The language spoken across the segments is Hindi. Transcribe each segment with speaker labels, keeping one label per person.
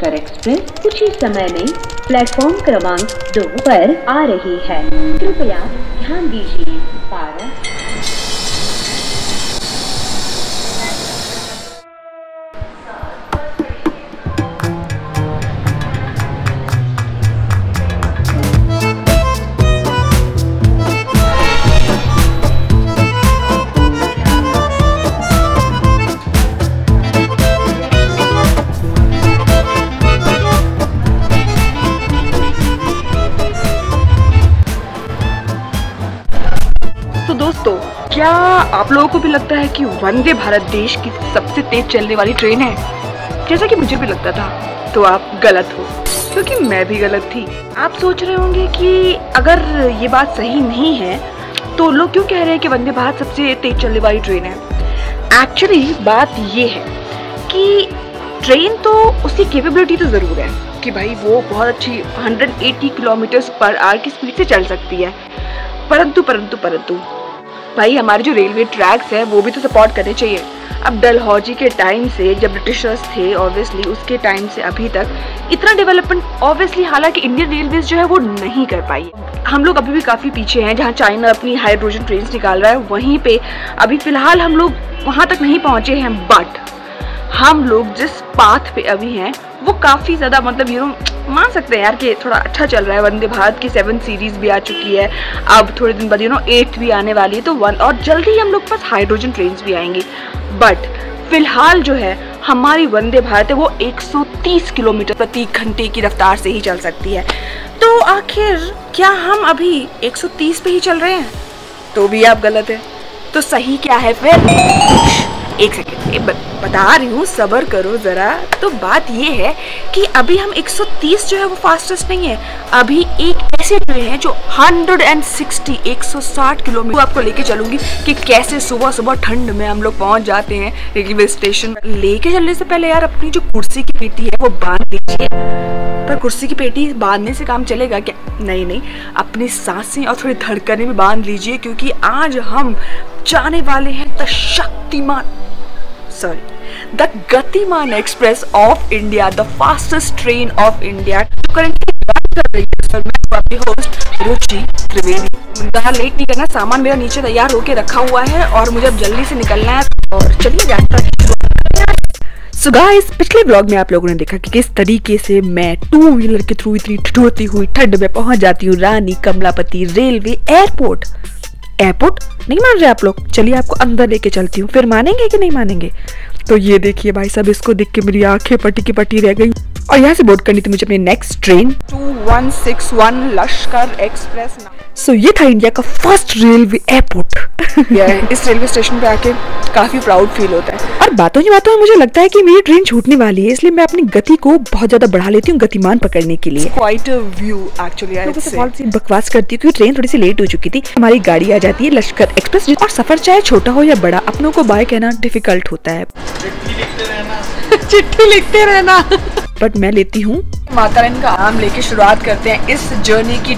Speaker 1: लश्कर एक्सप्रेस कुछ ही समय में प्लेटफॉर्म क्रमांक 2 पर आ रही है। कृपया ध्यान दीजिए।
Speaker 2: दोस्तों, क्या आप लोगों को भी लगता है कि वंदे भारत देश की सबसे तेज चलने वाली ट्रेन है? जैसा कि मुझे भी लगता था, तो आप गलत हो, क्योंकि मैं भी गलत थी। आप सोच रहे होंगे कि अगर ये बात सही नहीं है तो लोग क्यों कह रहे हैं कि वंदे भारत सबसे तेज चलने वाली ट्रेन है। एक्चुअली बात ये है कि ट्रेन तो उसकी कैपेबिलिटी तो ज़रूर है कि भाई वो बहुत अच्छी 180 किलोमीटर पर आवर की स्पीड से चल सकती है, परंतु भाई हमारे जो रेलवे ट्रैक्स है वो भी तो सपोर्ट करने चाहिए। अब डलहौजी के टाइम से, जब ब्रिटिशर्स थे ऑब्वियसली, उसके टाइम से अभी तक इतना डेवलपमेंट ऑब्वियसली हालांकि इंडियन रेलवेज जो है वो नहीं कर पाई। हम लोग अभी भी काफ़ी पीछे हैं। जहाँ चाइना अपनी हाइड्रोजन ट्रेन निकाल रहा है, वहीं पे अभी फ़िलहाल हम लोग वहाँ तक नहीं पहुँचे हैं। बट हम लोग जिस पाथ पे अभी हैं वो काफ़ी ज़्यादा मतलब मान सकते हैं यार कि थोड़ा अच्छा चल रहा है। वंदे भारत की 7 सीरीज़ भी आ चुकी है, अब थोड़े दिन बाद 8 भी आने वाली है, तो और जल्दी ही हम लोग पास हाइड्रोजन ट्रेन भी आएंगी। बट फिलहाल जो है हमारी वंदे भारत है वो 130 किलोमीटर प्रति घंटे की रफ्तार से ही चल सकती है। तो आखिर क्या हम अभी 130 पे ही चल रहे हैं? तो भी आप गलत है। तो सही क्या है फिर? एक सेकेंड बता रही हूँ, सब्र करो ज़रा। तो बात ये है कि अभी हम 130 जो है वो फास्टेस्ट नहीं है। अभी एक ऐसी ट्रेन है जो 160 किलोमीटर आपको लेके चलूंगी कि कैसे सुबह सुबह ठंड में हम लोग पहुँच जाते हैं रेलवे स्टेशन। लेके चलने से पहले यार अपनी जो कुर्सी की पेटी है वो बांध लीजिए। पर कुर्सी की पेटी बांधने से काम चलेगा क्या? नहीं, अपनी सांसें और थोड़ी धड़कनें भी बांध लीजिए, क्योंकि आज हम जाने वाले हैं द गतिमान express of India, the fastest train of India, जो करंटली रन कर रही है। सर, मैं आपकी होस्ट रुचि त्रिवेदी। ज़्यादा लेट नहीं करना, सामान मेरा नीचे तैयार होके रखा हुआ है और मुझे अब जल्दी से निकलना है। और चलिए जाता है। सो गाइस, पिछले ब्लॉग में आप लोगों ने देखा कि किस तरीके से मैं 2 व्हीलर के थ्रू इतनी ठिठुरती हुई ठंड में पहुंच जाती हूँ रानी कमलापति रेलवे एयरपोर्ट नहीं मान रहे आप लोग? चलिए आपको अंदर लेके चलती हूँ, फिर मानेंगे कि नहीं मानेंगे? तो ये देखिए भाई साहब, इसको देख के मेरी आंखें पटी की पटी रह गई। और यहाँ से बोर्ड करनी थी मुझे अपनी नेक्स्ट ट्रेन 2161 लश्कर एक्सप्रेस। सो ये था इंडिया का फर्स्ट रेलवे एयरपोर्ट। इस रेलवे स्टेशन पे आके काफी प्राउड फील होता है। और बातों में मुझे लगता है कि मेरी ट्रेन छूटने वाली है, इसलिए मैं अपनी गति को बहुत ज्यादा बढ़ा लेती हूँ गतिमान पकड़ने के लिए। Quite a view actually. बकवास करती हूँ क्योंकि ट्रेन थोड़ी सी लेट हो चुकी थी। हमारी गाड़ी आ जाती है लश्कर एक्सप्रेस, और सफर चाहे छोटा हो या बड़ा, अपनों को बाय कहना डिफिकल्ट होता है। चिट्ठी लिखते रहना। बट मैं लेती हूँ माता रानी का नाम लेके शुरुआत करते हैं इस जर्नी की।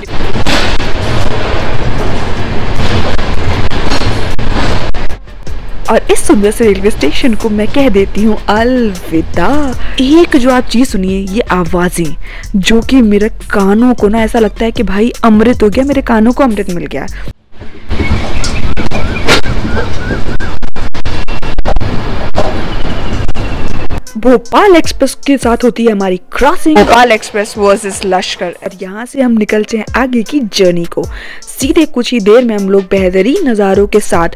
Speaker 2: और इस सुंदर से रेलवे स्टेशन को मैं कह देती हूँ अलविदा। एक जो आप चीज सुनिए, ये आवाजें जो कि मेरे कानों को ना ऐसा लगता है कि भाई अमृत हो गया, मेरे कानों को अमृत मिल गया। भोपाल एक्सप्रेस के साथ होती है हमारी क्रॉसिंग, भोपाल एक्सप्रेस वर्सेस लश्कर। और यहाँ से हम निकलते हैं आगे की जर्नी को। सीधे कुछ ही देर में हम लोग बेहतरीन नज़ारों के साथ,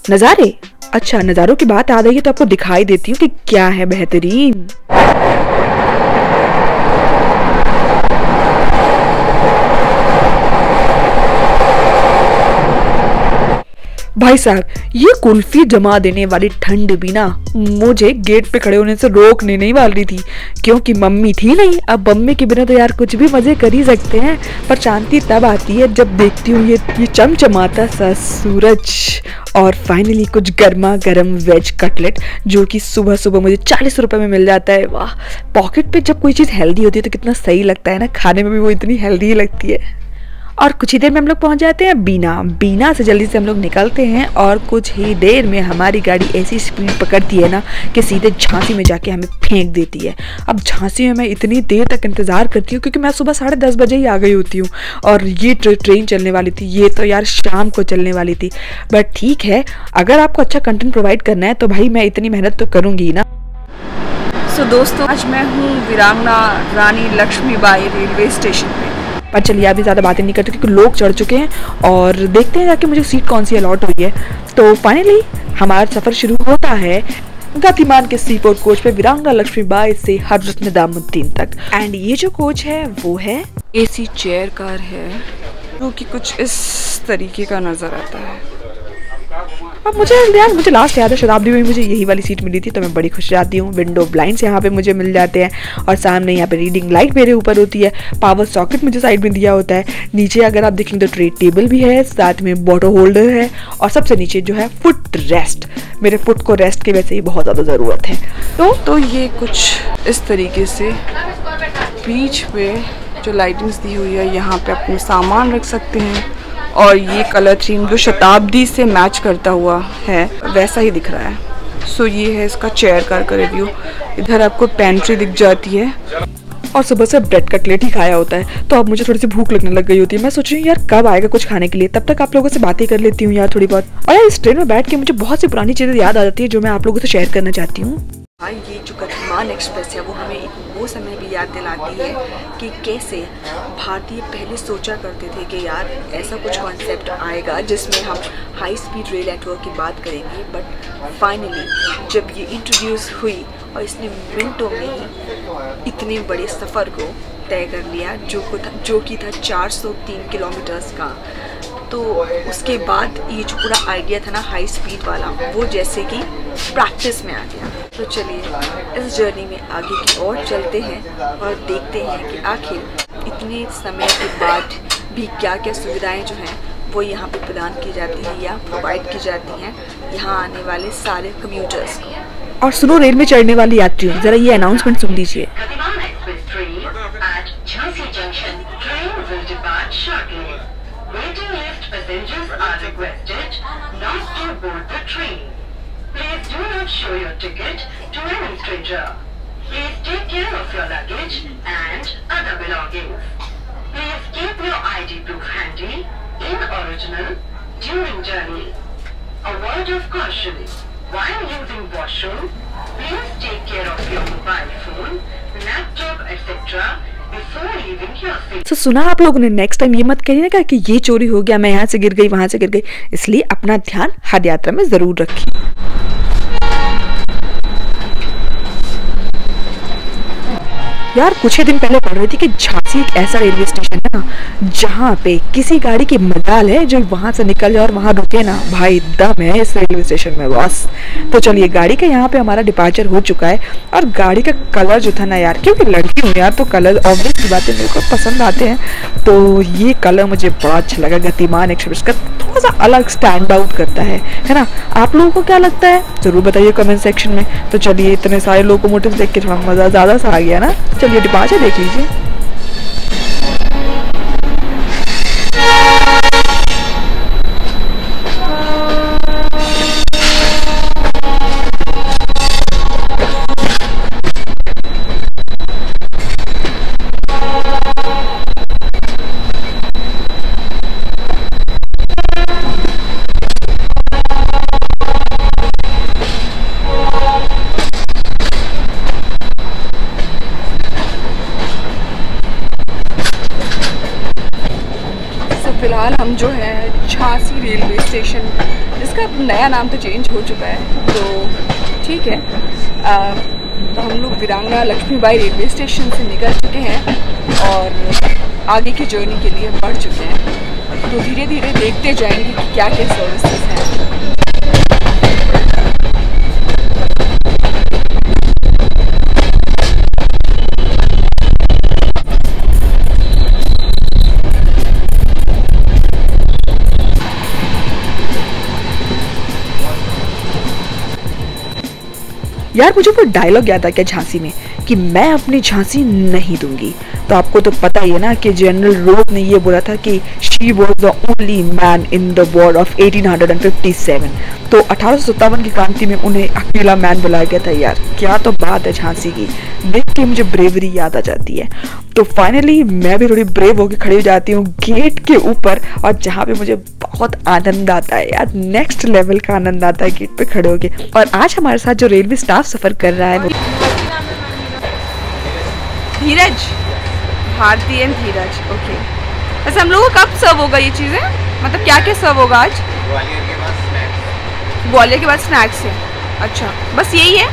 Speaker 2: नज़ारों की बात आ रही है तो आपको दिखाई देती हूँ कि क्या है बेहतरीन। भाई साहब, ये कुल्फी जमा देने वाली ठंड भी ना मुझे गेट पे खड़े होने से रोकने नहीं वाली थी, क्योंकि मम्मी थी नहीं। अब मम्मी के बिना तो यार कुछ भी मजे कर ही सकते हैं, पर शांति तब आती है जब देखती हूँ ये चमचमाता सा सूरज। और फाइनली कुछ गर्मा गर्म वेज कटलेट, जो कि सुबह सुबह मुझे 40 रुपए में मिल जाता है। वाह, पॉकेट पे जब कोई चीज़ हेल्दी होती है तो कितना सही लगता है ना, खाने में भी वो इतनी हेल्दी लगती है।
Speaker 3: और कुछ ही देर में हम लोग पहुंच जाते हैं बीना से जल्दी से हम लोग निकलते हैं और कुछ ही देर में हमारी गाड़ी ऐसी स्पीड पकड़ती है ना कि सीधे झांसी में जाके हमें फेंक देती है। अब झांसी में मैं इतनी देर तक इंतज़ार करती हूँ क्योंकि मैं सुबह 10:30 बजे ही आ गई होती हूँ और ये ट्रेन चलने वाली थी, ये तो यार शाम को चलने वाली थी। बट ठीक है, अगर आपको अच्छा कंटेंट प्रोवाइड करना है तो भाई मैं इतनी मेहनत तो करूँगी ही ना।
Speaker 2: सो दोस्तों, आज मैं हूँ वीरांगना रानी लक्ष्मीबाई रेलवे स्टेशन पे।
Speaker 3: पर चलिए अभी ज़्यादा बातें नहीं करते क्योंकि लोग चढ़ चुके हैं और देखते हैं जाके मुझे सीट कौन सी अलॉट हुई है। तो फाइनली हमारा सफ़र शुरू होता है गतिमान के सीपोर्ट कोच पे वीरांगना लक्ष्मीबाई से हजरत निजामुद्दीन तक। एंड ये जो कोच है वो है
Speaker 2: एसी चेयर कार है जो कि कुछ इस तरीके का नज़र आता है।
Speaker 3: अब मुझे लास्ट याद है शताब्दी में मुझे यही वाली सीट मिली थी तो मैं बड़ी खुश जाती हूँ। विंडो ब्लाइंड्स यहाँ पे मुझे मिल जाते हैं और सामने यहाँ पे रीडिंग लाइट मेरे ऊपर होती है। पावर सॉकेट मुझे साइड में दिया होता है। नीचे अगर आप देखेंगे तो ट्रे टेबल भी है, साथ में बॉटल होल्डर है और सबसे नीचे जो है फुट रेस्ट। मेरे फुट को रेस्ट की वैसे ही बहुत ज़्यादा ज़रूरत है।
Speaker 2: तो ये कुछ इस तरीके से बीच पे जो लाइटिंग्स दी हुई है, यहाँ पे अपने सामान रख सकते हैं और ये कलर थीम जो शताब्दी से मैच करता हुआ है वैसा ही दिख रहा है। सो ये है इसका चेयर कार का रिव्यू। इधर आपको पेंट्री दिख जाती है
Speaker 3: और सुबह से ब्रेड कटलेट ही खाया होता है तो अब मुझे थोड़ी सी भूख लगने लग गई होती है। मैं सोच रही हूँ यार कब आएगा कुछ खाने के लिए, तब तक आप लोगों से बातें कर लेती हूँ यार थोड़ी बहुत। और यार इस ट्रेन में बैठ के मुझे बहुत सी पुरानी चीज़ें याद आ जाती है जो मैं आप लोगों से शेयर करना चाहती हूँ।
Speaker 2: हाँ, ये जो गतिमान एक्सप्रेस है वो हमें वो समय भी याद दिलाती है कि कैसे भारतीय पहले सोचा करते थे कि यार ऐसा कुछ कॉन्सेप्ट आएगा जिसमें हम हाई स्पीड रेल नेटवर्क की बात करेंगे। बट फाइनली जब ये इंट्रोड्यूस हुई और इसने मिनटों में ही इतने बड़े सफ़र को तय कर लिया जो कि था 403 किलोमीटर्स का, तो उसके बाद ये जो पूरा आइडिया था ना हाई स्पीड वाला वो जैसे कि प्रैक्टिस में आ गया। तो चलिए इस जर्नी में आगे की ओर चलते हैं और देखते हैं कि आखिर इतने समय के बाद भी क्या क्या सुविधाएं जो हैं वो यहाँ पे प्रदान की जाती हैं या प्रोवाइड की जाती हैं यहाँ आने वाले सारे कम्यूटर्स को।
Speaker 3: और सुनो रेल में चढ़ने वाले यात्रियों, जरा ये अनाउंसमेंट सुन लीजिए। Waiting list passengers are requested not to board the train. Please do not show your ticket to any stranger. Please take care of your luggage and other belongings. Please keep your ID proof handy in original during journey. A word of caution: while using washroom, please take care of your mobile phone, laptop, etc. तो सुना आप लोगों ने, नेक्स्ट टाइम ये मत करिएगा कि ये चोरी हो गया, मैं यहाँ से गिर गई वहां से गिर गई। इसलिए अपना ध्यान हर यात्रा में जरूर रखिए। यार कुछ ही दिन पहले पढ़ रही थी कि झांसी एक ऐसा रेलवे स्टेशन है ना जहाँ पे किसी गाड़ी की मजाल है जो वहां से निकल जाए और वहां रुके ना, भाई दम है इस रेलवे स्टेशन में बस। तो चलिए गाड़ी का यहाँ पे हमारा डिपार्चर हो चुका है और गाड़ी का कलर जो था ना यार, क्योंकि लड़की हूँ यार तो कलर ऑब्वियस की बातें मेरे को पसंद आते हैं, तो ये कलर मुझे बड़ा अच्छा लगा। गतिमान एक्सप्रेस का थोड़ा सा अलग स्टैंड आउट करता है ना। आप लोगों को क्या लगता है जरूर बताइए कमेंट सेक्शन में। तो चलिए इतने सारे लोकोमोटिव देख के थोड़ा मजा ज्यादा सा आ गया ना। चलिए डिपार्चर देख लीजिए।
Speaker 2: फिलहाल हम जो है झांसी रेलवे स्टेशन, जिसका नया नाम तो चेंज हो चुका है, तो ठीक है। तो हम लोग वीरांगना लक्ष्मीबाई रेलवे स्टेशन से निकल चुके हैं और आगे की जर्नी के लिए बढ़ चुके हैं। तो धीरे धीरे देखते जाएंगे कि क्या क्या सर्विसेज हैं।
Speaker 3: यार मुझे वो डायलॉग याद आ गया झांसी में कि मैं अपनी झांसी नहीं दूंगी,
Speaker 2: तो आपको तो पता ही है ना कि जनरल रोज ने ये बोला था कि she was the only man in the war of 1857। तो 1857 की क्रांति में उन्हें अकेला मैन बुलाया गया था। यार क्या तो बात है झांसी की, देख के मुझे ब्रेवरी याद आ जाती है। तो फाइनली मैं भी थोड़ी ब्रेव होकर खड़ी हो जाती हूँ गेट के ऊपर, और जहाँ पे मुझे बहुत आनंद आता है यार, नेक्स्ट लेवल का आनंद आता है गेट पे खड़े होके। और आज हमारे साथ जो रेलवे स्टाफ सफर कर रहा है वो धीरज, भारती एंड धीरज। ओके, वैसे हम लोगों को कब सर्व होगा ये चीज़ें, मतलब क्या क्या सर्व होगा आज? ग्वालियर के बाद स्नैक्स है। अच्छा, बस यही है।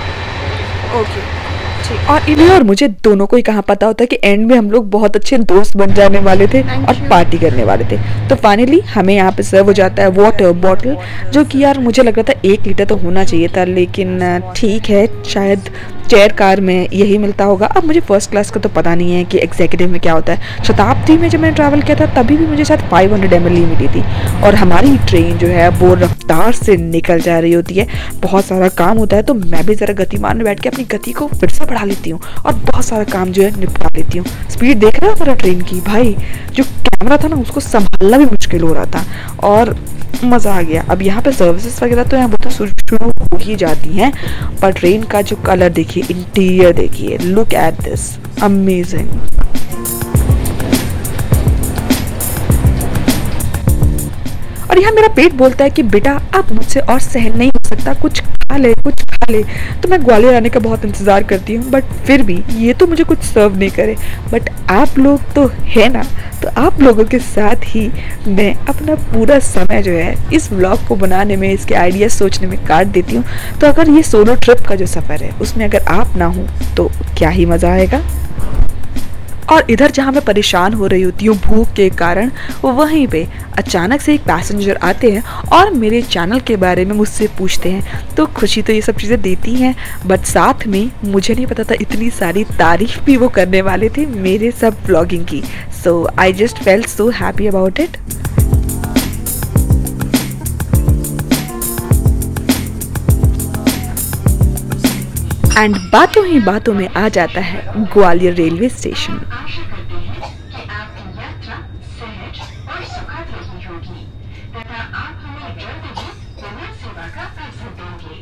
Speaker 2: ओके ठीक। और इन्हें और मुझे दोनों को ही कहाँ पता होता है कि एंड में हम लोग बहुत अच्छे दोस्त बन जाने वाले थे और पार्टी करने वाले थे। तो फाइनली हमें यहाँ पे सर्व हो जाता है वाटर बॉटल, जो कि यार मुझे लग रहा था 1 लीटर तो होना चाहिए था, लेकिन ठीक है, शायद चेयर कार में यही मिलता होगा। अब मुझे फर्स्ट क्लास का तो पता नहीं है कि एग्जीक्यूटिव में क्या होता है। शताब्दी में जब मैंने ट्रैवल किया था तभी भी मुझे शायद 500 ml ही मिली थी। और हमारी ट्रेन जो है वो रफ्तार से निकल जा रही होती है, बहुत सारा काम होता है, तो मैं भी ज़रा गतिमान में बैठ के अपनी गति को फिर से बढ़ा लेती हूँ और बहुत सारा काम जो है निपटा लेती हूँ। स्पीड देख रहे हो मेरा ट्रेन की भाई, जो कैमरा था ना उसको संभालना भी मुश्किल हो रहा था और मज़ा आ गया। अब यहाँ पे सर्विसेज वगैरह तो यहाँ बहुत शुरू हो ही जाती हैं, पर ट्रेन का जो कलर देखिए, इंटीरियर देखिए, लुक एट दिस, अमेजिंग। और यहाँ मेरा पेट बोलता है कि बेटा अब मुझसे और सहन नहीं हो सकता, कुछ खा ले कुछ खा ले। तो मैं ग्वालियर आने का बहुत इंतज़ार करती हूँ, बट फिर भी ये तो मुझे कुछ सर्व नहीं करे। बट आप लोग तो है ना, तो आप लोगों के साथ ही मैं अपना पूरा समय जो है इस व्लॉग को बनाने में, इसके आइडिया सोचने में काट देती हूँ। तो अगर ये सोलो ट्रिप का जो सफ़र है उसमें अगर आप ना हो तो क्या ही मज़ा आएगा। और इधर जहाँ मैं परेशान हो रही होती हूँ भूख के कारण, वो वहीं पे अचानक से एक पैसेंजर आते हैं और मेरे चैनल के बारे में मुझसे पूछते हैं। तो खुशी तो ये सब चीज़ें देती हैं, बट साथ में मुझे नहीं पता था इतनी सारी तारीफ भी वो करने वाले थे मेरे सब व्लॉगिंग की। So I just felt so happy about it. And बातों ही बातों में आ जाता है ग्वालियर रेलवे स्टेशन।
Speaker 3: आशा करते हैं कि आपकी यात्रा सहज और सुखद रही होगी तथा आप हमें जल्द ही पुनर्सेवा का अवसर देंगे।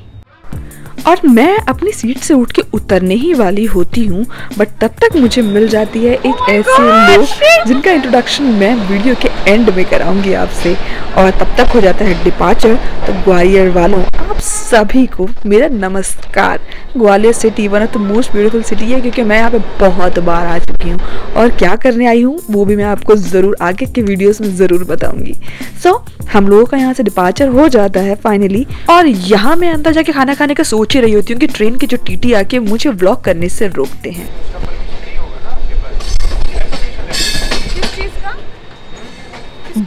Speaker 2: और मैं अपनी सीट से उठ के उतरने ही वाली होती हूँ, बट तब तक मुझे मिल जाती है एक ऐसे लोग जिनका इंट्रोडक्शन मैं वीडियो के एंड में कराऊंगी आपसे। और तब तक हो जाता है डिपार्चर। तो ग्वालियर वालों आप सभी को मेरा नमस्कार। Gwalior city one of the most beautiful city है, क्योंकि मैं यहाँ पे बहुत बार आ चुकी हूँ और क्या करने आई हूँ वो भी मैं आपको ज़रूर आगे के वीडियोस में ज़रूर बताऊंगी। सो हम लोगों का यहाँ से डिपार्चर हो जाता है फाइनली, और यहाँ मैं अंदर जाके खाना खाने का सोच ही रही होती हूँ कि ट्रेन के जो टीटी आके मुझे व्लॉग करने से रोकते हैं।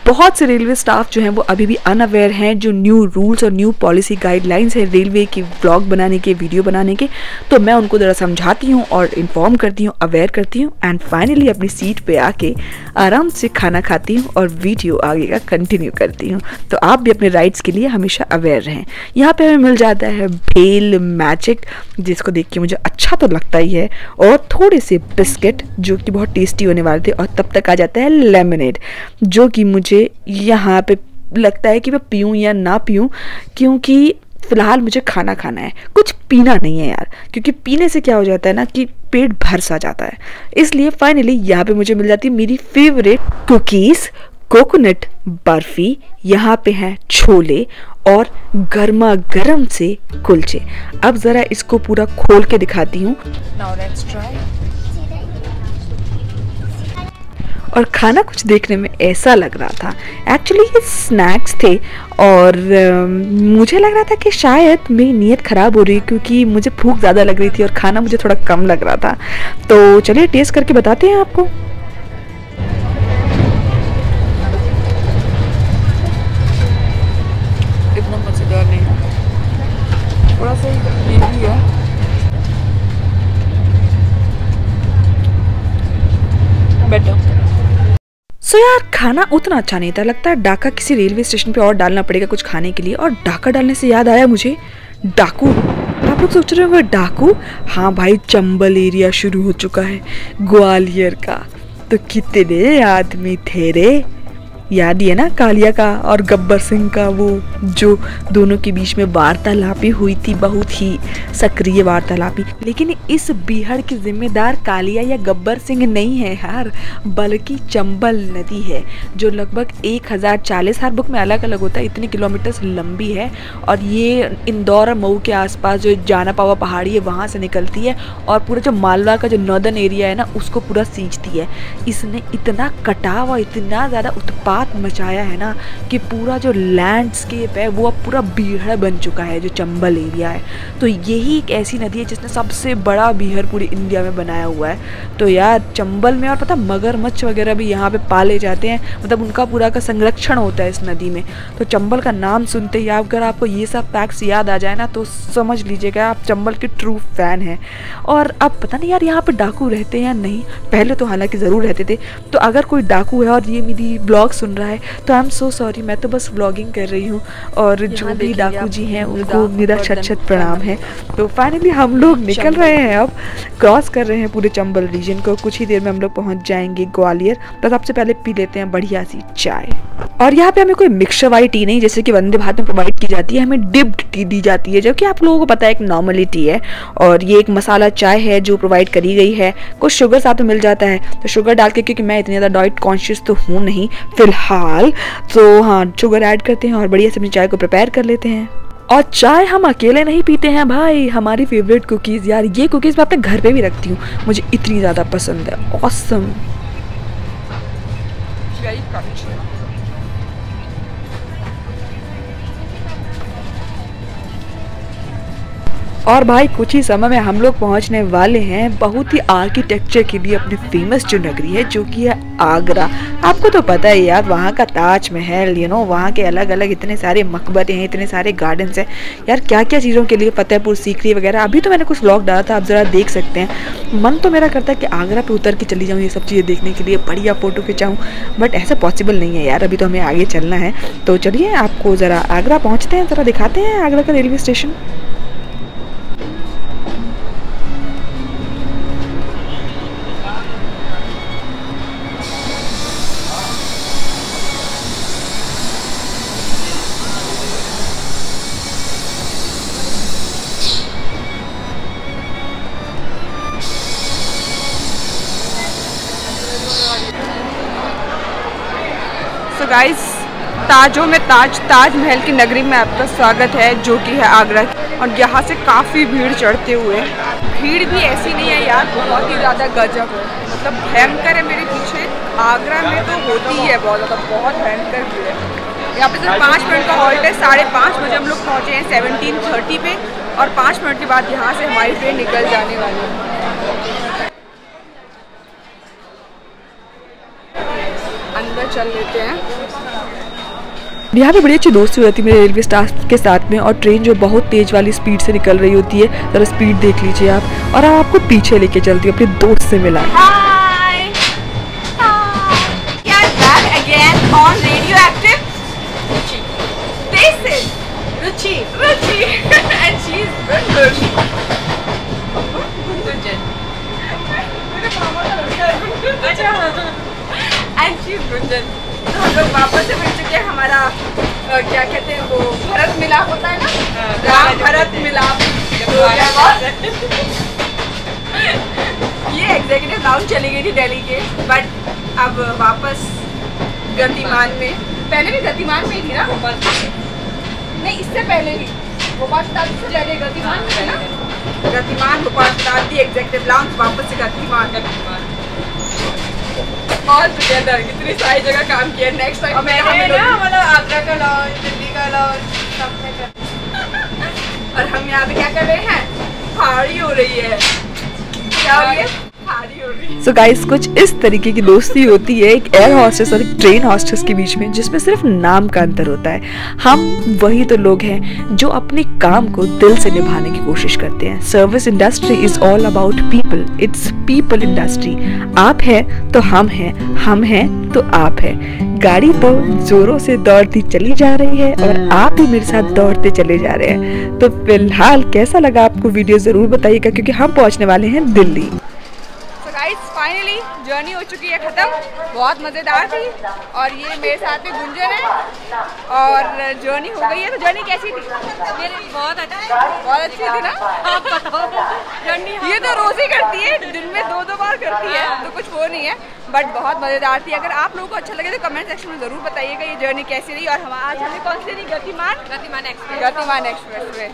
Speaker 2: बहुत से रेलवे स्टाफ जो हैं वो अभी भी अनअवेयर हैं जो न्यू रूल्स और न्यू पॉलिसी गाइडलाइंस है रेलवे की व्लॉग बनाने के, वीडियो बनाने के। तो मैं उनको ज़रा समझाती हूँ और इन्फॉर्म करती हूँ, अवेयर करती हूँ, एंड फाइनली अपनी सीट पे आके आराम से खाना खाती हूँ और वीडियो आगे का कंटिन्यू करती हूँ। तो आप भी अपने राइट्स के लिए हमेशा अवेयर रहें। यहाँ पे हमें मिल जाता है भेल मैजिक, जिसको देख के मुझे अच्छा तो लगता ही है, और थोड़े से बिस्किट जो कि बहुत टेस्टी होने वाले थे। और तब तक आ जाता है लेमनेड, जो कि मुझे यहाँ पे लगता है कि मैं पीऊँ या ना पीऊँ, क्योंकि फ़िलहाल मुझे खाना खाना है, कुछ पीना नहीं है यार, क्योंकि पीने से क्या हो जाता है ना कि पेट भर सा जाता है। इसलिए फाइनली यहाँ पे मुझे मिल जाती है मेरी फेवरेट कुकीज़, कोकोनट बर्फ़ी, यहाँ पे हैं छोले और गर्मा गर्म से कुलचे। अब ज़रा इसको पूरा खोल के दिखाती हूँ। Now let's try. और खाना कुछ देखने में ऐसा लग रहा था, एक्चुअली ये स्नैक्स थे, और मुझे लग रहा था कि शायद मेरी नीयत ख़राब हो रही, क्योंकि मुझे भूख ज़्यादा लग रही थी और खाना मुझे थोड़ा कम लग रहा था। तो चलिए टेस्ट करके बताते हैं आपको। इतना मज़ेदार नहीं, थोड़ा सा ये भी है। बेटर। सो यार खाना उतना अच्छा नहीं था, लगता है डाका किसी रेलवे स्टेशन पे और डालना पड़ेगा कुछ खाने के लिए। और डाका डालने से याद आया मुझे, डाकू। आप लोग सोच रहे होंगे डाकू, हाँ भाई चंबल एरिया शुरू हो चुका है ग्वालियर का। तो कितने आदमी थे रे, याद ही है ना कालिया का और गब्बर सिंह का वो जो दोनों के बीच में वार्तालापी हुई थी, बहुत ही सक्रिय वार्तालापी। लेकिन इस बीहड़ की जिम्मेदार कालिया या गब्बर सिंह नहीं है यार, बल्कि चंबल नदी है जो लगभग 1040, हर बुक में अलग अलग होता है, इतनी किलोमीटर लंबी है। और ये इंदौर और मऊ के आसपास जो जाना पावा पहाड़ी है वहाँ से निकलती है और पूरा जो मालवा का जो नॉर्दर्न एरिया है ना उसको पूरा सींचती है। इसने इतना कटाव और इतना ज़्यादा उत्पाद मचाया है ना कि पूरा जो लैंडस्केप है वो अब पूरा बीहड़ बन चुका है, जो चंबल एरिया है। तो यही एक ऐसी नदी है जिसने सबसे बड़ा बीहड़ पूरी इंडिया में बनाया हुआ है। तो यार चंबल में, और पता मगरमच्छ वगैरह भी यहाँ पे पाले जाते हैं, मतलब उनका पूरा का संरक्षण होता है इस नदी में। तो चंबल का नाम सुनते ही अगर आपको ये सब फैक्ट्स याद आ जाए ना तो समझ लीजिएगा आप चंबल के ट्रू फैन हैं। और अब पता नहीं यार यहाँ पे डाकू रहते हैं या नहीं, पहले तो हालांकि ज़रूर रहते थे। तो अगर कोई डाकू है और ये मेरी ब्लॉग सुन रहा है तो आई एम सो सॉरी, मैं तो बस व्लॉगिंग कर रही हूँ। और जो भी डाकू जी हैं उनको मेरा शत शत प्रणाम है। तो फाइनली हम लोग निकल रहे हैं, अब क्रॉस कर रहे हैं पूरे चंबल रीजन को। कुछ ही देर में हम लोग पहुँच जाएंगे ग्वालियर। तो सबसे पहले पी लेते हैं बढ़िया सी चाय। और यहाँ पे हमें कोई मिक्सर वाली टी नहीं जैसे कि वंदे भारत में प्रोवाइड की जाती है, हमें डिप्ड टी दी जाती है, जो कि आप लोगों को पता है एक नॉर्मली टी है। और ये एक मसाला चाय है जो प्रोवाइड करी गई है, कुछ शुगर साथ में मिल जाता है। तो शुगर डाल के, क्योंकि मैं इतनी ज़्यादा डाइट कॉन्शियस तो हूँ नहीं फिलहाल, तो हाँ शुगर ऐड करते हैं और बढ़िया से अपनी चाय को प्रिपेयर कर लेते हैं। और चाय हम अकेले नहीं पीते हैं भाई, हमारी फेवरेट कुकीज़, यार ये कुकीज़ मैं अपने घर पे भी रखती हूँ, मुझे इतनी ज़्यादा पसंद है। ऑसम। और भाई कुछ ही समय में हम लोग पहुंचने वाले हैं बहुत ही आर्किटेक्चर के लिए अपनी फेमस जो नगरी है, जो कि है आगरा। आपको तो पता है यार, वहाँ का ताजमहल, वहाँ के अलग अलग इतने सारे मकबरे हैं, इतने सारे गार्डन्स हैं यार, क्या क्या चीज़ों के लिए, फतेहपुर सीकरी वगैरह। अभी तो मैंने कुछ व्लॉग डाला था, आप ज़रा देख सकते हैं। मन तो मेरा करता है कि आगरा पे उतर के चली जाऊँ ये सब चीज़ें देखने के लिए, बढ़िया फ़ोटो खिंचाऊँ, बट ऐसा पॉसिबल नहीं है यार, अभी तो हमें आगे चलना है। तो चलिए आपको ज़रा आगरा पहुँचते हैं, ज़रा दिखाते हैं आगरा का रेलवे स्टेशन।
Speaker 4: तो गाइस ताजमहल की नगरी में आपका स्वागत है, जो कि है आगरा। और यहाँ से काफ़ी भीड़ चढ़ते हुए, भीड़ भी ऐसी नहीं है यार, बहुत ही ज़्यादा गजब है, मतलब भयंकर है। मेरे पीछे आगरा में तो होती ही है बहुत ज़्यादा, बहुत भयंकर भीड़ है। यहाँ पे सिर्फ 5 मिनट का हॉल्ट है, 5:30 बजे हम लोग पहुँचे हैं 17:30 पे, और 5 मिनट के बाद यहाँ से हमारी ट्रेन निकल जाने वाली है। अंदर चल लेते हैं।
Speaker 2: यहाँ पे बड़ी अच्छी दोस्ती हो जाती है मेरे रेलवे स्टाफ के साथ में। और ट्रेन जो बहुत तेज वाली स्पीड से निकल रही होती है, जरा स्पीड देख लीजिए आप। और अब आपको पीछे लेके चलती हूँ अपने दोस्त से मिला।
Speaker 4: तो हम लोग वापस से मिल चुके हैं। हमारा क्या कहते हैं वो भरत मिलाप होता है ना, राम भरत मिलाप। ये एग्जीक्यूटिव लाउंज चली गई थी दिल्ली के, बट अब वापस गतिमान में। पहले भी गतिमान में ही थी ना, नहीं इससे पहले भी भोपाल शताब्दी से पहले गतिमान में है ना, गतिमान भोपाल शताब्दी एग्जीक्यूटिव लाउंज, वापस से गतिमान। और टुगेदर इतनी सारी जगह काम किया। नेक्स्ट टाइम मैंने ना मतलब आगरा का लॉन्च, दिल्ली का लॉन्च सब में। और हम यहाँ पे क्या कर रहे हैं, पहाड़ी हो रही है। क्या हो रही है? सो गाइस, कुछ इस तरीके की दोस्ती होती है एक एयर हॉस्टेस और एक ट्रेन हॉस्टेस के बीच में, जिसमें सिर्फ नाम का अंतर होता है। हम वही तो लोग हैं जो अपने काम को दिल से निभाने की कोशिश करते हैं। Service industry is all about people, it's people industry. आप हैं तो हम हैं तो आप हैं। गाड़ी तो जोरों से दौड़ती चली जा रही है और आप भी मेरे साथ दौड़ते चले जा रहे हैं। तो फिलहाल कैसा लगा आपको वीडियो जरूर बताइएगा, क्योंकि हम पहुंचने वाले हैं दिल्ली। गाइस, फाइनली जर्नी हो चुकी है ख़त्म। बहुत मज़ेदार थी और ये मेरे साथ में गुंजन है और जर्नी हो गई है। तो जर्नी कैसी थी? मेरी बहुत अच्छी थी ना? जर्नी ये तो रोज़ ही करती है, दिन में 2-2 बार करती है, तो कुछ वो नहीं है, बट बहुत मज़ेदार थी। अगर आप लोगों को अच्छा लगे तो कमेंट सेक्शन में ज़रूर बताइएगा ये जर्नी कैसी रही। और आज हमें कौन सी रही? गतिमान express way.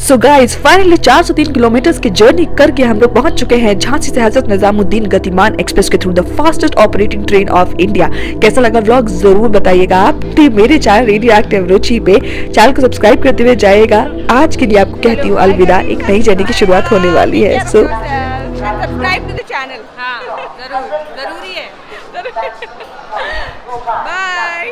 Speaker 4: So guys, finally 403 kilometre की जर्नी करके हम लोग पहुंच चुके हैं झांसी से हजरत निजामुद्दीन गतिमान एक्सप्रेस के through, the fastest operating train of India. कैसा लगा व्लॉग जरूर बताइएगा। आप मेरे चैनल रेडियो एक्टिव रुचि पे चैनल को सब्सक्राइब करते हुए जाइएगा। आज के लिए आपको कहती हूँ अलविदा, एक नई जर्नी की शुरुआत होने वाली है। So subscribe to the channel, हाँ जरूरी है। बाय।